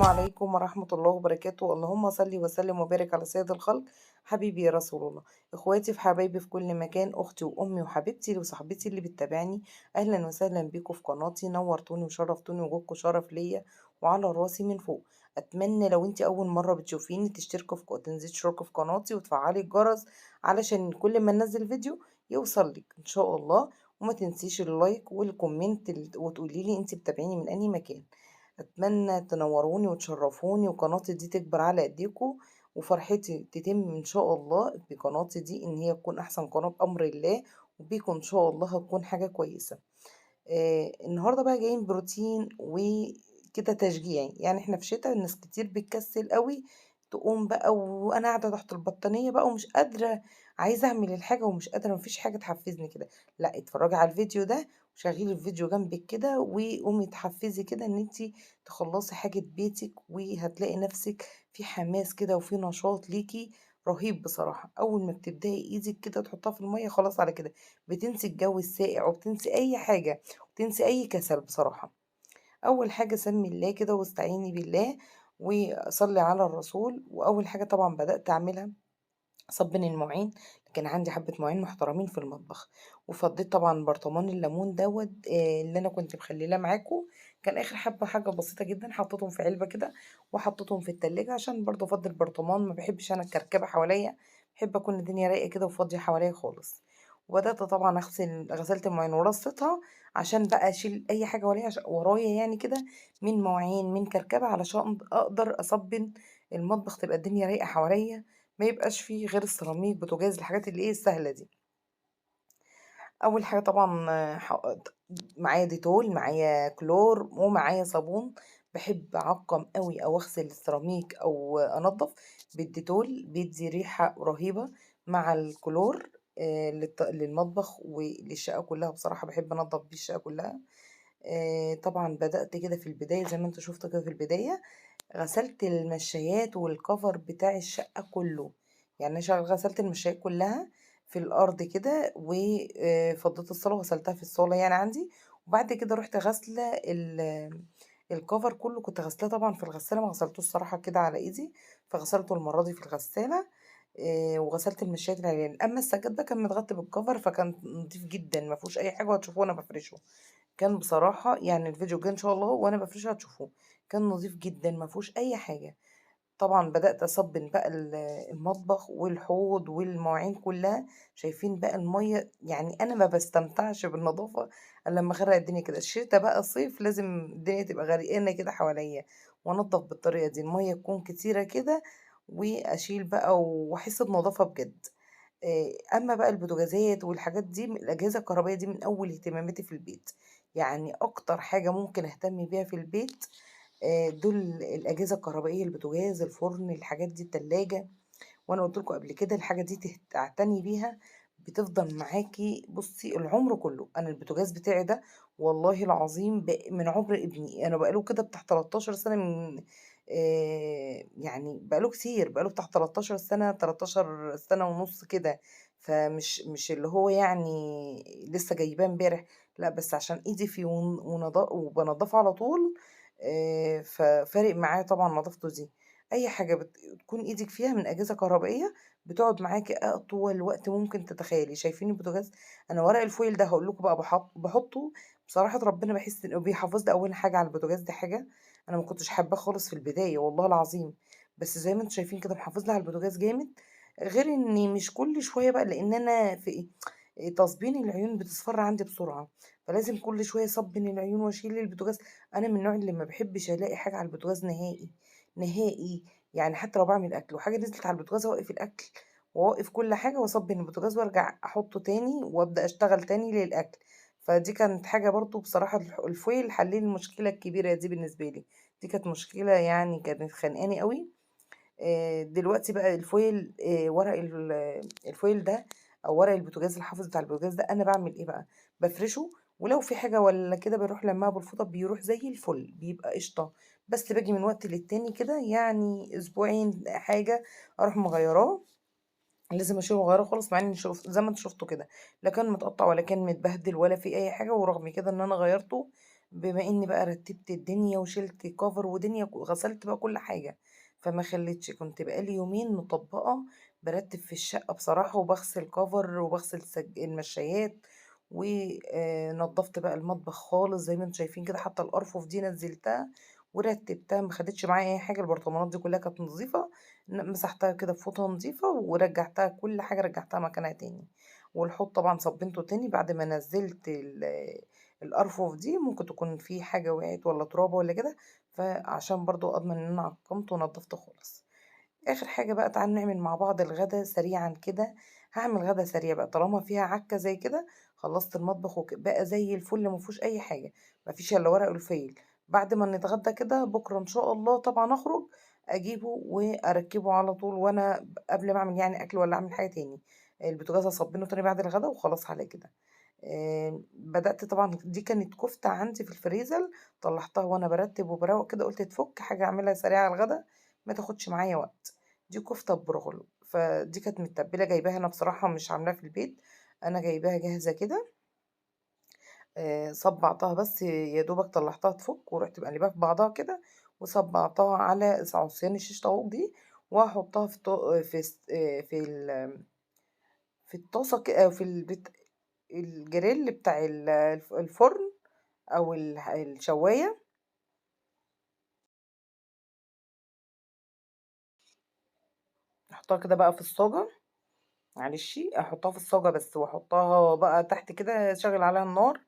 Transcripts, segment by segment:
السلام عليكم ورحمة الله وبركاته. اللهم صل وسلم وبارك على سيد الخلق حبيبي يا رسول الله. اخواتي في حبايبي في كل مكان، اختي وامي وحبيبتي وصاحبتي اللي بتتابعني، اهلا وسهلا بيكم في قناتي. نورتوني وشرفتوني وجودكم شرف ليا وعلى راسي من فوق. اتمنى لو انت اول مرة بتشوفيني تشتركوا في تنزلي تشتركوا في قناتي وتفعلي الجرس علشان كل ما ننزل فيديو يوصل لك ان شاء الله. وما تنسيش اللايك والكومنت وتقولي لي انت بتابعيني من انهي مكان. اتمنى تنوروني وتشرفوني وقناتي دي تكبر على ايديكم، وفرحتي تتم ان شاء الله بقناتي دي ان هي تكون احسن قناة بامر الله، وبيكم ان شاء الله هتكون حاجة كويسة. النهارده بقى جايين بروتين وكده تشجيعي. يعني احنا في شتاء الناس كتير بتكسل قوي تقوم بقى، وانا قاعده تحت البطانيه بقى ومش قادره، عايزه اعمل الحاجه ومش قادره، مفيش حاجه تحفزني كده. لا، اتفرجي على الفيديو ده وشغلي الفيديو جنبك كده وقومي تحفزي كده ان انتي تخلصي حاجه بيتك، وهتلاقي نفسك في حماس كده وفي نشاط ليكي رهيب بصراحه. اول ما بتبداي ايدك كده تحطها في الميه خلاص على كده بتنسي الجو الساقع وبتنسي اي حاجه، تنسي اي كسل بصراحة. اول حاجة سمي الله كده واستعيني بالله وصلي على الرسول. واول حاجة طبعا بدأت اعملها صبن المواعين. كان عندي حبة مواعين محترمين في المطبخ، وفضيت طبعا برطمان الليمون دوت اللي انا كنت مخليه معاكم. كان اخر حبة حاجة بسيطة جدا، حطيتهم في علبة كده وحطيتهم في التلاجة عشان برضه افضي البرطمان. ما بحبش انا الكركبة حواليا، بحب اكون الدنيا رايقة كده وفاضية حواليا خالص. وبدأت طبعا غسلت المواعين ورصيتها عشان بقى اشيل اي حاجة ورايا يعني كده من مواعين من كركبة، علشان اقدر اصبن المطبخ تبقى الدنيا رايقة حواليا، ما يبقاش فيه غير السيراميك بوتاجاز الحاجات اللي ايه السهلة دي. اول حاجة طبعا معايا ديتول، معايا كلور، ومعايا صابون. بحب اعقم قوي او اغسل السيراميك او انضف بالديتول، بيدي ريحة رهيبة مع الكلور. للمطبخ وللشقة كلها، بصراحة بحب انضف بيه الشقة كلها. طبعا بدأت كده في البداية زي ما انتوا شفتوا كده في البداية، غسلت المشايات والكفر بتاع الشقة كله. يعني أنا غسلت المشايات كلها في الأرض كده، وفضيت الصالة وغسلتها في الصالة يعني عندي. وبعد كده رحت غسلة الكفر كله، كنت غسلاه طبعا في الغسالة، ما غسلتوش الصراحة كده على ايدي، فغسلته المرة دي في الغسالة. وغسلت المشايات العليا. اما السجاد ده كان متغطي بالكفر فكان نضيف جدا ما فيهوش اي حاجه، وهتشوفوه وانا بفرشه. كان بصراحه يعني الفيديو جاي ان شاء الله وانا بفرشه هتشوفوه، كان نظيف جدا ما فيهوش اي حاجه. طبعا بدأت أصبن بقى المطبخ والحوض والمواعين كلها. شايفين بقى المية، يعني أنا ما بستمتعش بالنظافة إلا لما أغرق الدنيا كده. الشتا بقى صيف لازم الدنيا تبقى غرقانة كده حواليا، وأنضف بالطريقة دي المية تكون كتيرة كده، وأشيل بقى وأحس بنظافة بجد. أما بقى البوتاجازات والحاجات دي، الأجهزة الكهربائية دي من أول اهتماماتي في البيت. يعني أكتر حاجة ممكن أهتم بيها في البيت دول الأجهزة الكهربائية، البوتاجاز، الفرن، الحاجات دي، التلاجة. وأنا قلت لكم قبل كده الحاجة دي تعتني بيها بتفضل معاكي بصي العمر كله. أنا البوتاجاز بتاعي ده والله العظيم من عمر ابني، أنا بقاله كده بتاع 13 سنة من يعني بقاله كتير، بقاله بتاع 13 سنة، 13 سنة ونص كده. فمش اللي هو يعني لسه جايباه امبارح، لا، بس عشان ايدي فيه وبنضفه على طول. ففارق معايا طبعا نظافته دي. اي حاجه تكون ايدك فيها من اجهزه كهربائيه بتقعد معاكي اطول وقت ممكن تتخيلي. شايفين البوتاجاز؟ انا ورق الفويل ده هقول لكم بقى بحطه بصراحه ربنا، بحس انه بيحافظ لي اول حاجه على البوتاجاز. دي حاجه انا ما كنتش حاباه خالص في البدايه والله العظيم، بس زي ما انتم شايفين كده محافظ لي على البوتاجاز جامد. غير اني مش كل شويه بقى، لان انا في تصبين العيون بتصفر عندي بسرعه، فلازم كل شويه اصبن العيون واشيل البوتاجاز. انا من النوع اللي ما بحبش الاقي حاجه على البوتاجاز نهائي نهائي. يعني حتى لو بعمل اكل وحاجه نزلت على البوتاجاز اوقف الاكل واوقف كل حاجه واصبن البوتاجاز وارجع احطه تاني وابدا اشتغل تاني للاكل. فدي كانت حاجه برضو بصراحه، الفويل حل لي المشكله الكبيره دي بالنسبه لي. دي كانت مشكله يعني كانت خانقاني قوي. دلوقتي بقى الفويل، ورق الفويل ده او ورق البوتاجاز الحافظ بتاع البوتاجاز ده، انا بعمل ايه بقى؟ بفرشه، ولو في حاجه ولا كده بروح لمها بالفوطه بيروح زي الفل، بيبقى قشطه. بس باجي من وقت للتاني كده يعني اسبوعين حاجه اروح مغيراه. لازم اشيله وأغيّره خالص، مع إن زي ما انتم شفتوا كده لا كان متقطّع ولا كان متبهدل ولا في أي حاجة، ورغم كده إن أنا غيّرته بما إني بقى رتّبت الدنيا وشِلت cover ودنيا غسلت بقى كل حاجة، فما خلّيتش، كنت بقى لي يومين مطبّقة بارتّب في الشقة بصراحة وباغسل cover وباغسل المشّايات نضّفت بقى المطبخ خالص زي ما أنتم شايفين كده، حتى الأرفف دي نزّلتها ورتّبتها، ما خدتش معايا أي حاجة، البرطمانات دي كلّها كانت نضيفة، مسحتها كده بفوطة نضيفة ورجّعتها كل حاجة رجّعتها مكانها تاني، والحوض طبعًا صبّنته تاني بعد ما نزّلت الأرفف دي ممكن تكون في حاجة وقعت والّا ترابة والّا كده، فعشان برضه أضمن إن أنا عقّمت ونضّفت خالص. آخر حاجة بقى تعالوا نعمل مع بعض الغدا سريعًا كده، هاعمل غدا سريع بقى طالما فيها عكة زي كده، خلّصت المطبخ بقى زي الفل ما فيهوش أي حاجة، ما فيش إلا ورق الفويل. بعد ما نتغدى كده بكرة إن شاء الله طبعًا أخرج أجيبه وأركّبه على طول وأنا قبل ما أعمل يعني أكل والّا أعمل حاجة تاني، البوتاجاز أصبّنه تاني بعد الغدا وخلاص على كده. بدأت طبعًا دي كانت كفتة عندي في الفريزر، طلّعتها وأنا بارتّب وباروّق كده قُلت تفُك حاجة أعملها سريعة على الغدا ما تاخدش معايا وقت، دي كفتة ببرغل، فدي كانت متبّلة جايباها أنا بصراحة مش عاملاها في البيت، أنا جايباها جاهزة كده، صبّعتها بس يا دوبك طلّعتها تفُك ورُحت مقلّباها في بعضها كده، وصبّعتها على عصيان الشيش طاووق دي، وهاحطها في في س في في الطاسة في الجريل بتاع الفرن أو الشواية، أحطها كده بقى في الصاجة، معلش أحطها في الصاجة بس وأحطها بقى تحت كده أشغّل عليها النار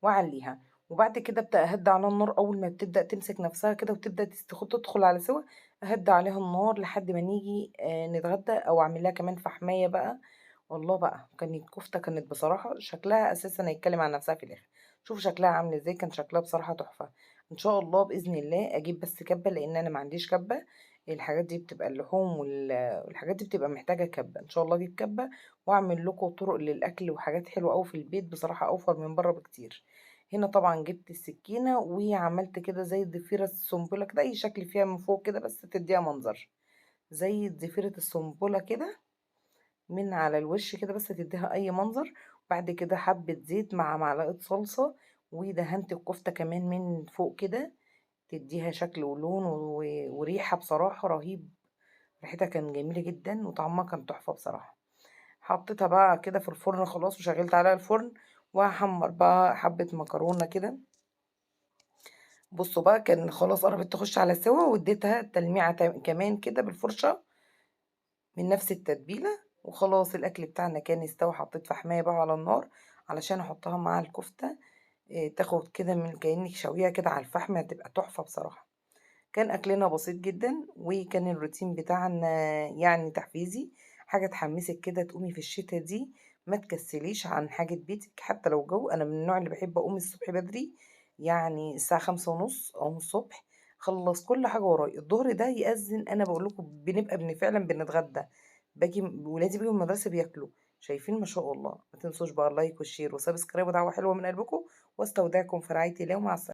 وأعلّيها، وبعد كده أبدأ أهدّي عليها النار أول ما بتبدأ تمسك نفسها كده وتبدأ تدخل على سِوَى، أهدّي عليها النار لحد ما نيجي نتغدى أو أعمل لها كمان فحماية بقى، والله بقى كانت كفتة كانت بصراحة شكلها أساسًا هيتكلم عن نفسها في الآخر، شوفوا شكلها عامل إزاي، كان شكلها بصراحة تحفة. إن شاء الله بإذن الله أجيب بس كَبّة لإن أنا ما عنديش كَبّة، الحاجات دي بتبقى اللحوم والحاجات دي بتبقى محتاجة كَبّة، إن شاء الله أجيب كَبّة وأعمل لكم طرق للأكل وحاجات حلوة أوي في البيت بصراحة أوفر من برّه بكتير. هنا طبعًا جبت السكينة وعملت كده زي الضفيرة السنبلة كده، أي شكل فيها من فوق كده بس تدّيها منظر، زي ضفيرة السنبلة كده من على الوش كده بس تدّيها أي منظر، وبعد كده حبّة زيت مع معلقة صلصة، ودهنت الكفتة كمان من فوق كده، تدّيها شكل ولون وريحة بصراحة رهيب، ريحتها كان جميلة جدًا وطعمها كان تحفة بصراحة. حطيتها بقى كده في الفرن خلاص وشغّلت عليها الفرن، وهاحمّر بقى حبّة مكرونة كده، بُصّوا بقى كان خلاص قربت تخش على السِوَى واديتها تلميعة كمان كده بالفرشة من نفس التتبيلة، وخلاص الأكل بتاعنا كان استوى، حطيت فحماية بقى على النار علشان أحطها مع الكفتة، تاخد كده من كأنِك شاويها كده على الفحم هتبقى تحفة بصراحة. كان أكلنا بسيط جدًا، وكان الروتين بتاعنا يعني تحفيزي، حاجة تحمسِك كده تقومي في الشتا دي ما تكسليش عن حاجة بيتِك حتى لو جو، أنا من النوع اللي باحب أقوم الصبح بدري، يعني الساعة 5:30 أقوم الصبح أخلّص كل حاجة ورايا، الضهر ده يأذن أنا باقول لكم بنبقى فعلًا بنتغدى، ولادي بييجوا من المدرسة بياكلوا، شايفين ما شاء الله، ما تنسوش بقى اللايك والشير وسبسكرايب ودعوة حلوة من قلبكم، واستودعكم في رعاية الله ومع